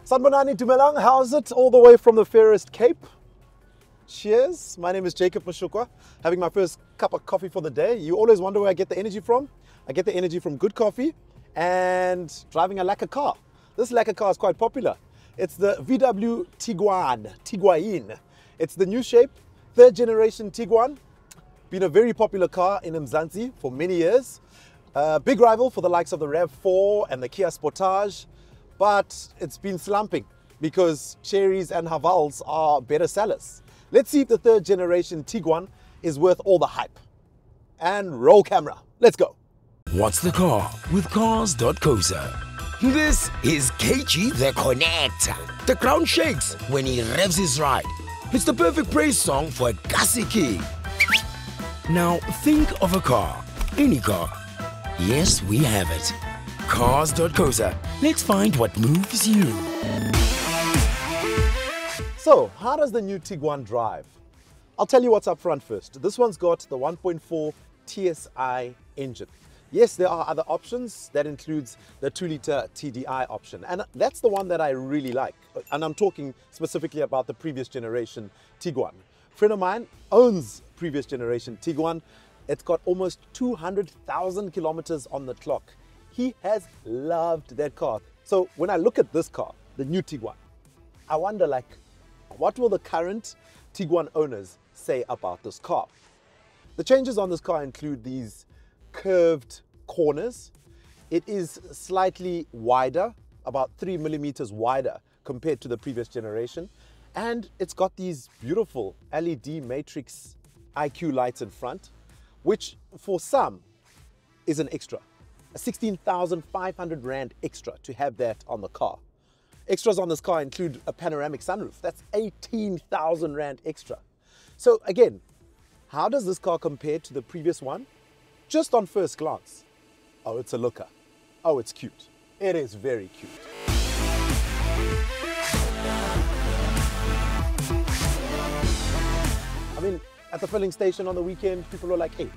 Sanbonani Dumelang, how's it? All the way from the fairest Cape. Cheers. My name is Jacob Mashukwa, having my first cup of coffee for the day. You always wonder where I get the energy from. I get the energy from good coffee and driving a lacquer car. This lacquer car is quite popular. It's the VW Tiguan. It's the new shape, third generation Tiguan. Been a very popular car in Mzansi for many years. Big rival for the likes of the RAV4 and the Kia Sportage. But it's been slumping because Cherries and Havals are better sellers. Let's see if the third generation Tiguan is worth all the hype. And roll camera. Let's go. What's the car with Cars.co.za? This is KG the Connector. The ground shakes when he revs his ride. It's the perfect praise song for a gassy king. Now think of a car, any car. Yes, we have it. Cars.co.za. Let's find what moves you. So, how does the new Tiguan drive? I'll tell you what's up front first. This one's got the 1.4 TSI engine. Yes, there are other options. That includes the 2-liter TDI option. And that's the one that I really like. And I'm talking specifically about the previous generation Tiguan. A friend of mine owns previous generation Tiguan. It's got almost 200,000 kilometers on the clock. He has loved that car. So when I look at this car, the new Tiguan, I wonder, like, what will the current Tiguan owners say about this car? The changes on this car include these curved corners. It is slightly wider, about 3 millimeters wider compared to the previous generation. And it's got these beautiful LED matrix IQ lights in front, which for some is an extra. A 16,500 Rand extra to have that on the car. Extras on this car include a panoramic sunroof. That's 18,000 Rand extra. So again, how does this car compare to the previous one? Just on first glance. Oh, it's a looker. Oh, it's cute. It is very cute. I mean, at the filling station on the weekend, people are like, hey,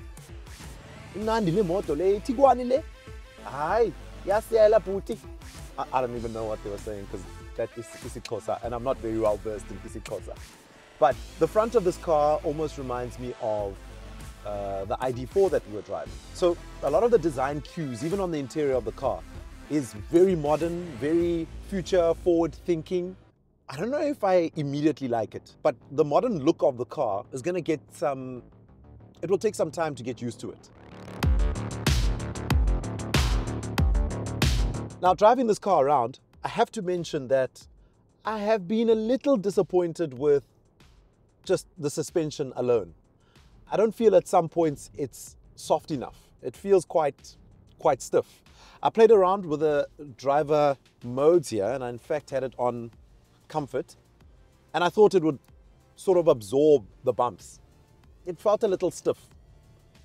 Tiguan. I don't even know what they were saying because that is isiXhosa and I'm not very well versed in isiXhosa. But the front of this car almost reminds me of the ID4 that we were driving. So a lot of the design cues, even on the interior of the car, is very modern, very future forward thinking. I don't know if I immediately like it, but the modern look of the car is going to get it will take some time to get used to it. Now, driving this car around, I have to mention that I have been a little disappointed with just the suspension alone. I don't feel at some points it's soft enough. It feels quite stiff. I played around with the driver modes here, and I in fact had it on comfort, and I thought it would sort of absorb the bumps. It felt a little stiff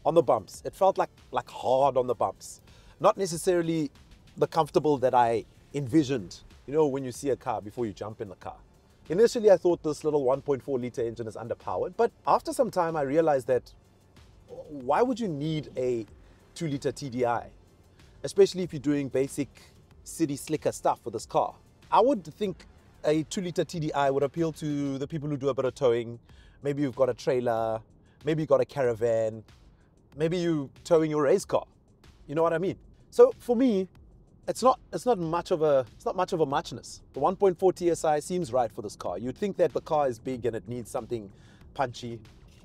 on the bumps. It felt like hard on the bumps. Not necessarily the comfortable that I envisioned, you know, when you see a car before you jump in the car. Initially, I thought this little 1.4 liter engine is underpowered, but after some time, I realized that why would you need a 2-liter TDI, especially if you're doing basic city slicker stuff with this car? I would think a 2-liter TDI would appeal to the people who do a bit of towing. Maybe you've got a trailer, maybe you've got a caravan, maybe you're towing your race car. You know what I mean? So for me, it's not much of a muchness. The 1.4 TSI seems right for this car. You'd think that the car is big and it needs something punchy.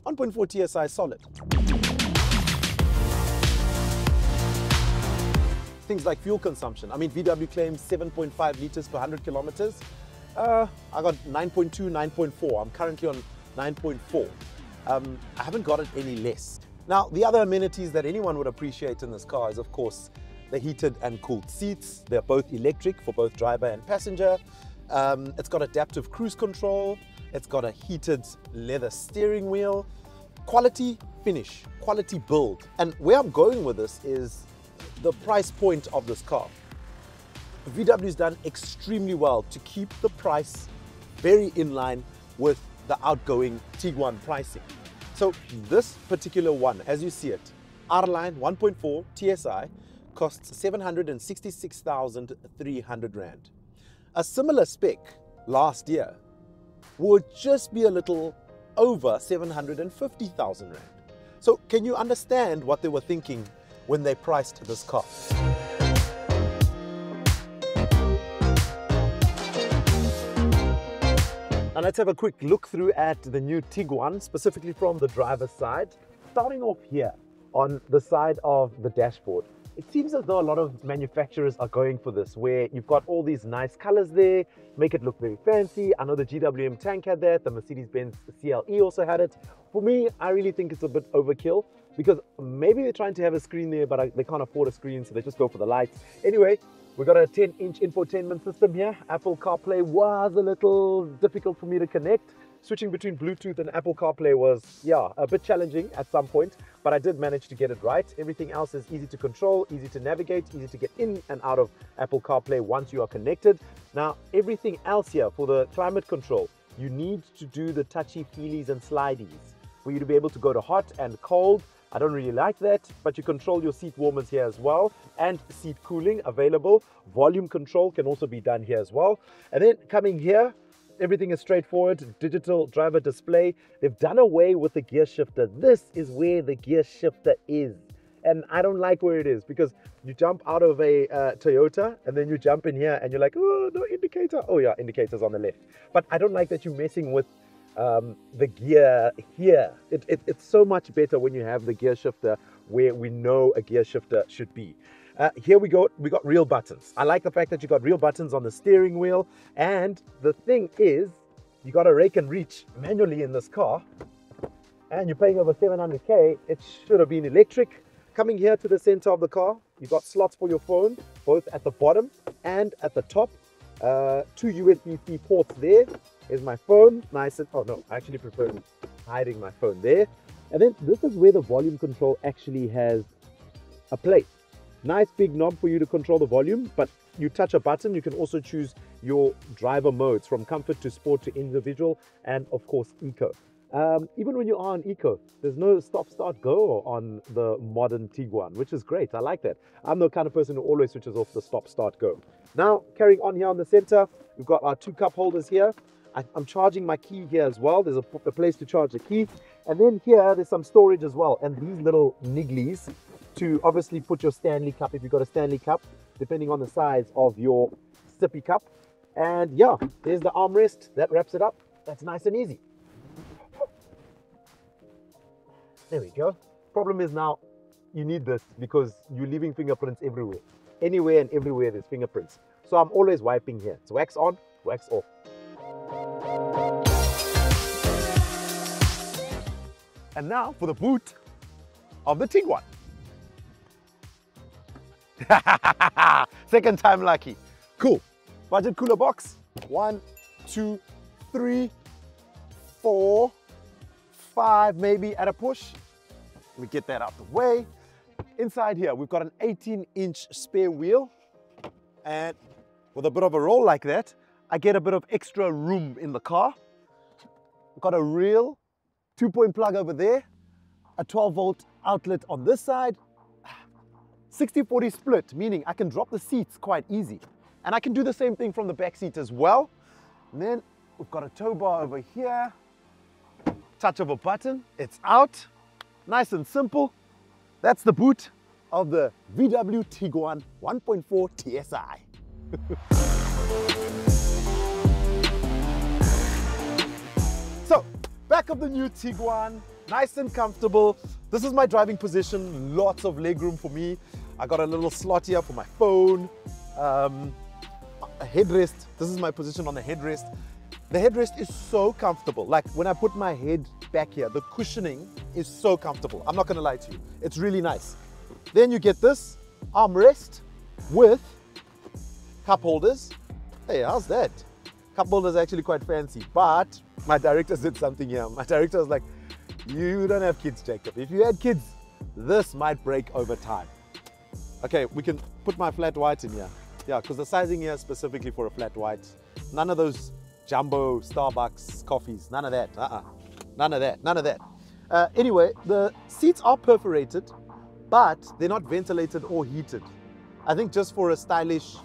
1.4 TSI is solid. Things like fuel consumption. I mean, VW claims 7.5 liters per 100 kilometers. I got 9.2, 9.4. I'm currently on 9.4. I haven't got it any less. Now, the other amenities that anyone would appreciate in this car is, of course, the heated and cooled seats. They're both electric for both driver and passenger. It's got adaptive cruise control. It's got a heated leather steering wheel. Quality finish, quality build. And where I'm going with this is the price point of this car. VW's done extremely well to keep the price very in line with the outgoing Tiguan pricing. So this particular one, as you see it, R-Line 1.4 TSI, costs 766,300 Rand. A similar spec last year would just be a little over 750,000 Rand. So can you understand what they were thinking when they priced this car? And let's have a quick look through at the new Tiguan, specifically from the driver's side. Starting off here on the side of the dashboard. It seems as though a lot of manufacturers are going for this, where you've got all these nice colors there, make it look very fancy. I know the GWM tank had that, the Mercedes-Benz CLE also had it. For me, I really think it's a bit overkill, because maybe they're trying to have a screen there, but they can't afford a screen, so they just go for the lights. Anyway, we've got a 10-inch infotainment system here. Apple CarPlay was a little difficult for me to connect. Switching between Bluetooth and Apple CarPlay was, yeah, a bit challenging at some point, but I did manage to get it right. Everything else is easy to control, easy to navigate, easy to get in and out of Apple CarPlay once you are connected. Now, everything else here for the climate control, you need to do the touchy-feelies and slideys for you to be able to go to hot and cold. I don't really like that, but you control your seat warmers here as well, and seat cooling available. Volume control can also be done here as well. And then coming here, everything is straightforward, digital driver display. They've done away with the gear shifter. This is where the gear shifter is. And I don't like where it is, because you jump out of a Toyota and then you jump in here and you're like, oh, no indicator. Oh yeah, indicator's on the left. But I don't like that you're messing with the gear here. It's so much better when you have the gear shifter where we know a gear shifter should be. Here we got real buttons. I like the fact that you got real buttons on the steering wheel, and the thing is, you got a rake and reach manually in this car, and you're paying over 700k. It should have been electric. Coming here to the center of the car, you got slots for your phone, both at the bottom and at the top. 2 USB-C ports there. Here's my phone, nice and, oh no, I actually prefer hiding my phone there. And then this is where the volume control actually has a place. Nice big knob for you to control the volume, but you touch a button, you can also choose your driver modes from comfort to sport to individual, and of course eco. Even when you are on eco, there's no stop start go on the modern Tiguan, which is great. I like that. I'm the kind of person who always switches off the stop start go. Now carrying on here on the center, we've got our 2 cup holders here. I'm charging my key here as well. There's a place to charge the key, and then here there's some storage as well, and these little nigglies to obviously put your Stanley cup, if you've got a Stanley cup, depending on the size of your sippy cup. And yeah, there's the armrest. That wraps it up. That's nice and easy. There we go. Problem is now, you need this because you're leaving fingerprints everywhere. Anywhere and everywhere there's fingerprints. So I'm always wiping here. It's wax on, wax off. And now for the boot of the Tiguan. Second time lucky. Cool. Budget cooler box. 1, 2, 3, 4, 5 maybe at a push. We get that out the way. Inside here we've got an 18-inch spare wheel, and with a bit of a roll like that, I get a bit of extra room in the car. We've got a real 2-point plug over there, a 12-volt outlet on this side. 60-40 split, meaning I can drop the seats quite easy. And I can do the same thing from the back seat as well. And then we've got a tow bar over here. Touch of a button, it's out. Nice and simple. That's the boot of the VW Tiguan 1.4 TSI. So, back of the new Tiguan, nice and comfortable. This is my driving position, lots of legroom for me. I got a little slot here for my phone, a headrest. This is my position on the headrest. The headrest is so comfortable. Like when I put my head back here, the cushioning is so comfortable. I'm not gonna lie to you. It's really nice. Then you get this armrest with cup holders. Hey, how's that? Cup holder is actually quite fancy, but my director did something here. My director was like, you don't have kids, Jacob. If you had kids, this might break over time. Okay, we can put my flat white in here. Yeah, because the sizing here is specifically for a flat white. None of those jumbo Starbucks coffees, none of that. None of that, none of that. Anyway, the seats are perforated, but they're not ventilated or heated. I think just for a stylish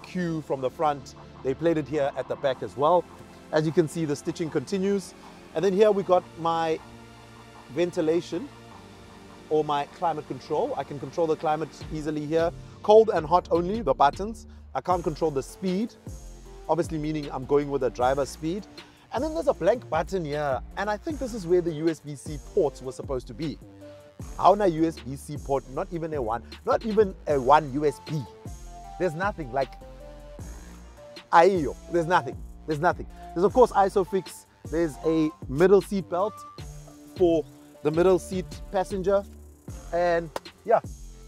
cue from the front, They played it here at the back as well. As you can see, the stitching continues. And then here we got my ventilation or my climate control. I can control the climate easily here. Cold and hot only, the buttons. I can't control the speed, obviously meaning I'm going with the driver's speed. And then there's a blank button here. And I think this is where the USB-C ports were supposed to be. How na USB-C port, not even a one USB. There's nothing like IEO. There's nothing. There's of course ISOFIX. There's a middle seat belt for the middle seat passenger. And yeah,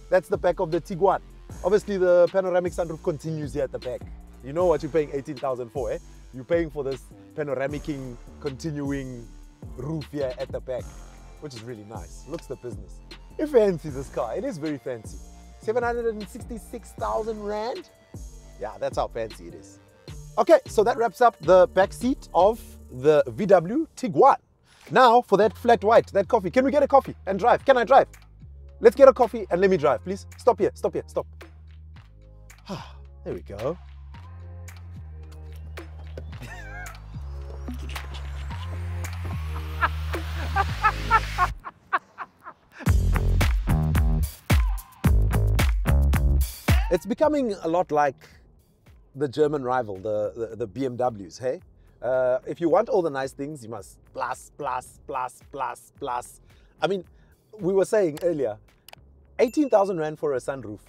that's the back of the Tiguan. Obviously the panoramic sunroof continues here at the back. You know what you're paying 18,000 for, eh? You're paying for this panoramicing, continuing roof here at the back, which is really nice. Looks the business. You fancy this car. It is very fancy. 766,000 Rand. Yeah, that's how fancy it is. Okay, so that wraps up the back seat of the VW Tiguan. Now for that flat white, that coffee. Can we get a coffee and drive? Can I drive? Let's get a coffee and let me drive, please. Stop here, stop here, stop. There we go. It's becoming a lot like the German rival, the BMWs, hey? If you want all the nice things, you must plus. I mean, we were saying earlier, 18,000 Rand for a sunroof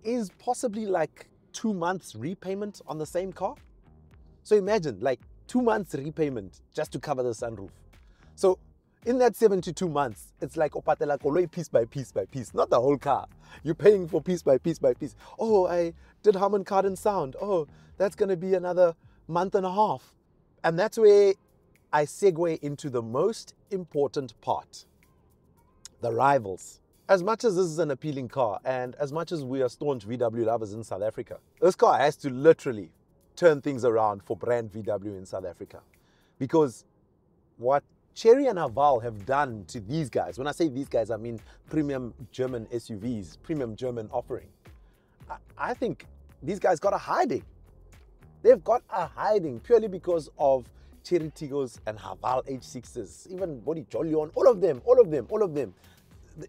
is possibly like 2 months repayment on the same car. So imagine like 2 months repayment just to cover the sunroof. So in that 72 months, it's like opatela koloi piece by piece by piece, not the whole car. You're paying for piece by piece by piece. Oh, I did Harman Kardon sound. Oh, that's going to be another month and a half. And that's where I segue into the most important part, the rivals. As much as this is an appealing car and as much as we are staunch VW lovers in South Africa, this car has to literally turn things around for brand VW in South Africa. Because what Chery and Haval have done to these guys, when I say these guys, I mean premium German SUVs, premium German offering. I think these guys got a hiding. They've got a hiding purely because of Chery Tigos and Haval H6s, even Body Jolion, all of them.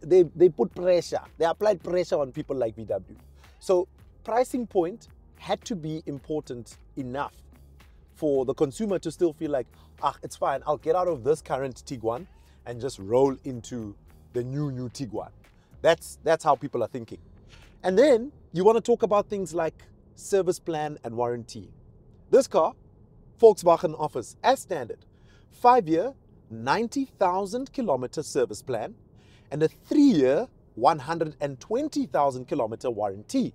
They put pressure, they applied pressure on people like VW. So pricing point had to be important enough for the consumer to still feel like, it's fine, I'll get out of this current Tiguan and just roll into the new Tiguan. That's how people are thinking. And then you want to talk about things like service plan and warranty. This car, Volkswagen offers as standard 5-year, 90,000 kilometer service plan and a 3-year, 120,000 kilometer warranty.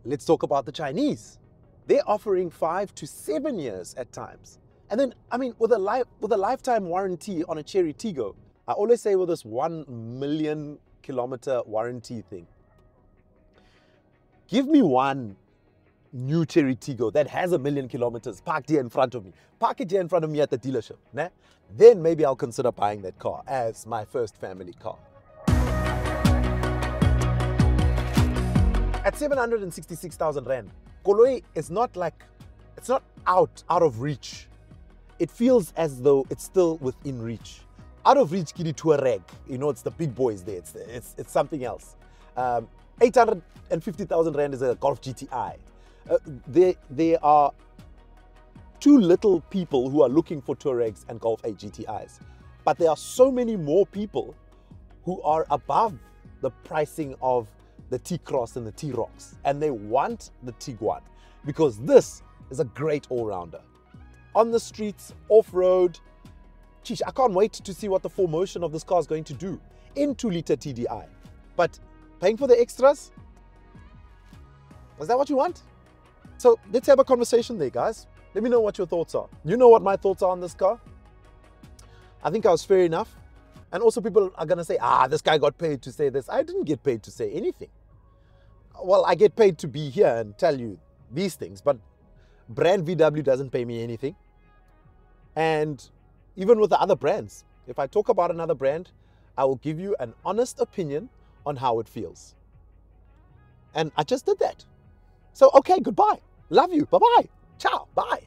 Let's talk about the Chinese. They're offering 5 to 7 years at times. And then, I mean, with a lifetime warranty on a Chery Tiggo, I always say with this 1 million kilometer warranty thing, give me one new Chery Tiggo that has 1 million kilometers parked here in front of me. Park it here in front of me at the dealership. Nah? Then maybe I'll consider buying that car as my first family car. At 766,000 Rand, Koloi is not like, it's not out of reach. It feels as though it's still within reach. Out of reach, Kiri Touareg. You know, it's the big boys there. It's something else. 850,000 Rand is a Golf GTI. There are too little people who are looking for Touaregs and Golf 8 GTIs. But there are so many more people who are above the pricing of the T-Cross and the T-Rocks. And they want the Tiguan because this is a great all-rounder. On the streets, off-road, geez, I can't wait to see what the 4Motion of this car is going to do in 2-liter TDI. But paying for the extras, is that what you want? So let's have a conversation there, guys. Let me know what your thoughts are. You know what my thoughts are on this car. I think I was fair enough. And also people are going to say, this guy got paid to say this. I didn't get paid to say anything. Well, I get paid to be here and tell you these things, but brand VW doesn't pay me anything. And even with the other brands, if I talk about another brand, I will give you an honest opinion on how it feels. And I just did that. So, okay, goodbye. Love you. Bye-bye. Ciao, bye.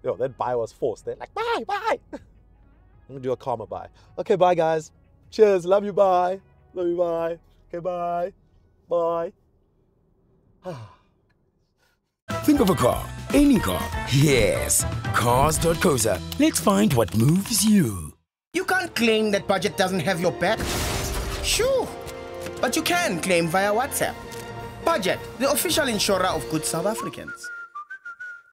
Yo, that bye was forced. They're like, bye, bye. I'm gonna do a calmer bye. Okay, bye guys. Cheers, love you, bye. Love you, bye. Okay, bye. Bye. Think of a car, any car. Yes, Cars.co.za. Let's find what moves you. You can't claim that budget doesn't have your back. Sure, but you can claim via WhatsApp. Budget, the official insurer of good South Africans.